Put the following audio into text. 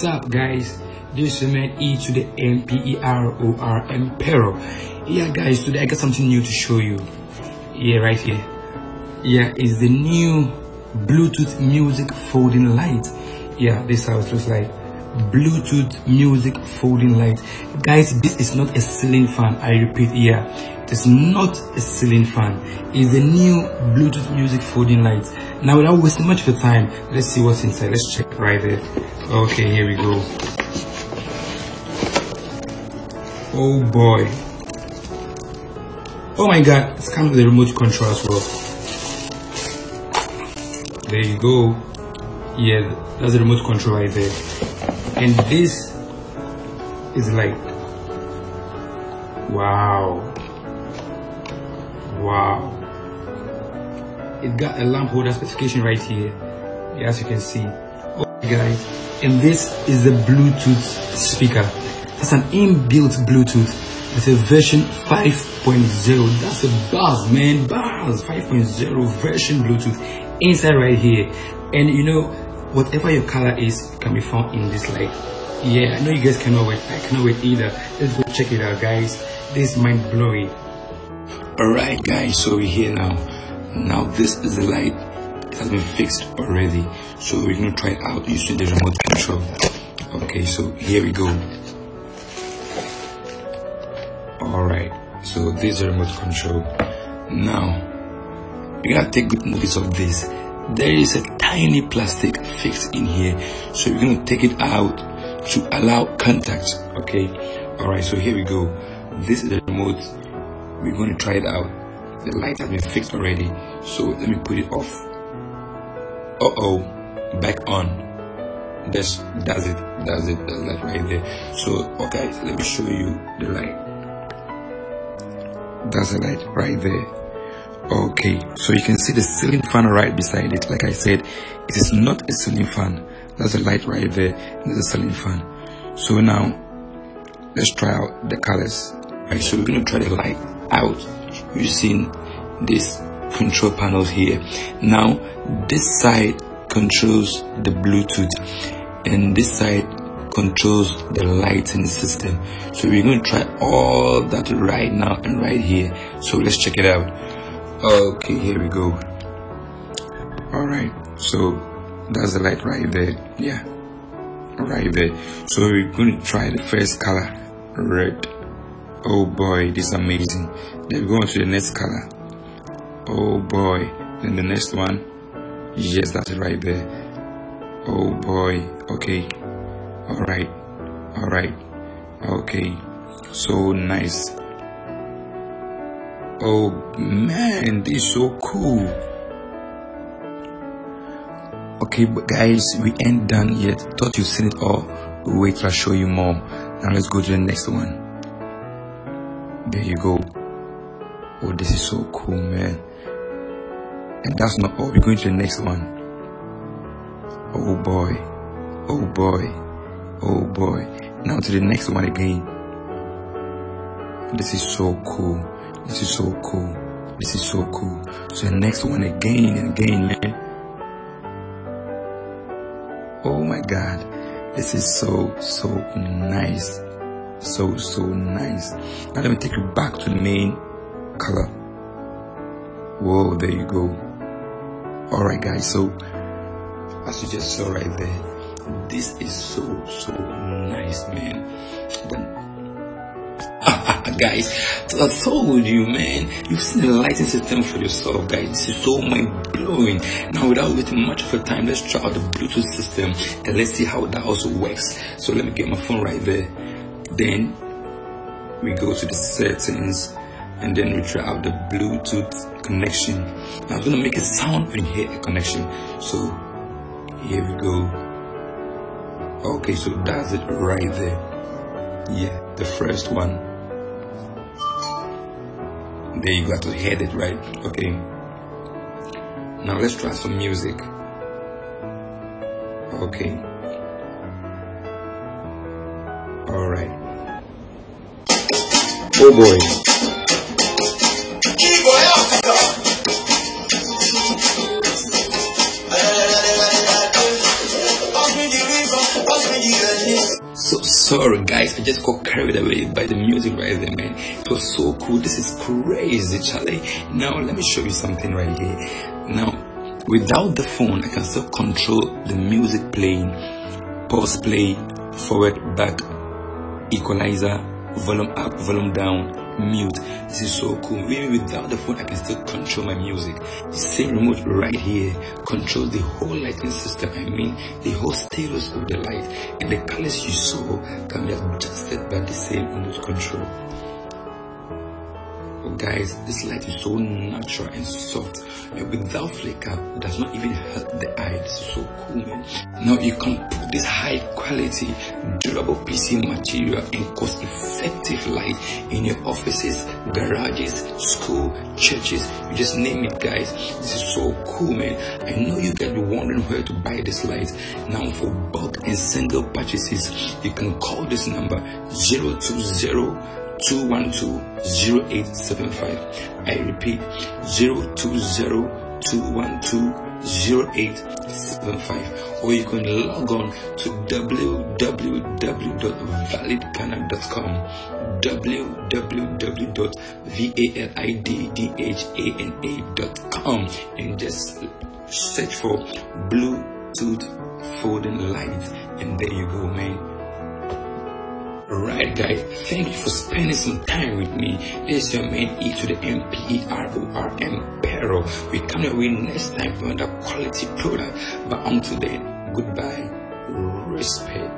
What's up, guys? This is man E to the M-P-E-R-O-R, Emperor. Yeah, guys, today I got something new to show you. Yeah, right here. Yeah, it's the new Bluetooth music folding light. Yeah, this is how it looks like. Bluetooth music folding light. Guys, this is not a ceiling fan. I repeat, yeah, it is not a ceiling fan. It's the new Bluetooth music folding light. Now, without wasting much of the time, let's see what's inside. Let's check right there. Okay, here we go. Oh boy. Oh my god, it's come with the remote control as well. There you go. Yeah, that's the remote control right there. And this is like, wow. It got a lamp holder specification right here, as you can see. Okay, guys, and this is the Bluetooth speaker. It's an inbuilt Bluetooth. It's a version 5.0. That's a buzz, man, buzz. 5.0 version Bluetooth inside right here. And you know, whatever your color is can be found in this light. Yeah, I know you guys cannot wait. I cannot wait either. Let's go check it out, guys. This is mind blowing. Alright, guys, so we're here now. Now this is the light. It has been fixed already, so we're gonna try it out using the remote control. Okay, so here we go. Alright, so this is the remote control. Now you're gonna take good notice of this. There is a tiny plastic fixed in here, so we're gonna take it out to allow contact. Okay, alright, so here we go. This is the remote. We're going to try it out. The light has been fixed already, so let me put it off. Back on. That's it. That's that right there. So okay, let me show you the light. That's the light right there. Okay, so you can see the ceiling fan right beside it. Like I said, it is not a ceiling fan. That's the light right there, and there's a ceiling fan. So now let's try out the colors. Right, so we're going to try the light out using these control panels here. Now this side controls the Bluetooth and this side controls the lighting system. So we're going to try all that right now and right here. So let's check it out. Okay, here we go. Alright, so that's the light right there. Yeah, right there. So we're going to try the first color, red. Oh boy, this is amazing. Then we go on to the next color. Oh boy. Then the next one. Yes, that's it right there. Oh boy. Okay. Alright. Okay. So nice. Oh man, this is so cool. Okay, but guys, we ain't done yet. Thought you've seen it all. Wait till I show you more. Now let's go to the next one. There you go. Oh, this is so cool, man. And that's not all. We're going to the next one. Oh boy. Now to the next one again. This is so cool. So the next one again and again, man. Oh my god. This is so nice. So nice. Now let me take you back to the main color. Whoa, there you go. Alright, guys, so as you just saw right there, this is so nice, man. Guys, so I told you, man, you've seen the lighting system for yourself, guys. This is so mind-blowing. Now, without wasting much of your time, let's try out the Bluetooth system and let's see how that also works. So let me get my phone right there. Then we go to the settings and then we try out the Bluetooth connection. Now I'm gonna make a sound when you hear a connection. So here we go. Okay, so that's it right there. Yeah, the first one. There you got to hear it, right? Okay. Now let's try some music. Okay. Alright. Oh boy. So sorry guys, I just got carried away by the music right there, man. It was so cool. This is crazy, Charlie. Now let me show you something right here. Now without the phone, I can still control the music playing, pause play, forward, back, equalizer, volume up, volume down, mute. This is so cool. Even without the phone, I can still control my music. The same remote right here controls the whole lighting system. I mean the whole status of the light, and the colors you saw can be adjusted by the same remote control. Oh guys, this light is so natural and soft, and without flicker, does not even hurt the eye. This is so cool, man. Now you can put this high quality, durable PC material and cost-effective light in your offices, garages, school, churches. You just name it, guys. This is so cool, man. I know you guys be wondering where to buy this light. Now for bulk and single purchases, you can call this number 020-212-0875. I repeat, 020-212-0875. Or you can log on to www.validpanel.com, www.validphana.com, and just search for Bluetooth folding light, and there you go, man. Alright guys, thank you for spending some time with me. This is your man E to the MPEROR Pero. We come your way next time for another quality product. But until then, goodbye, respect.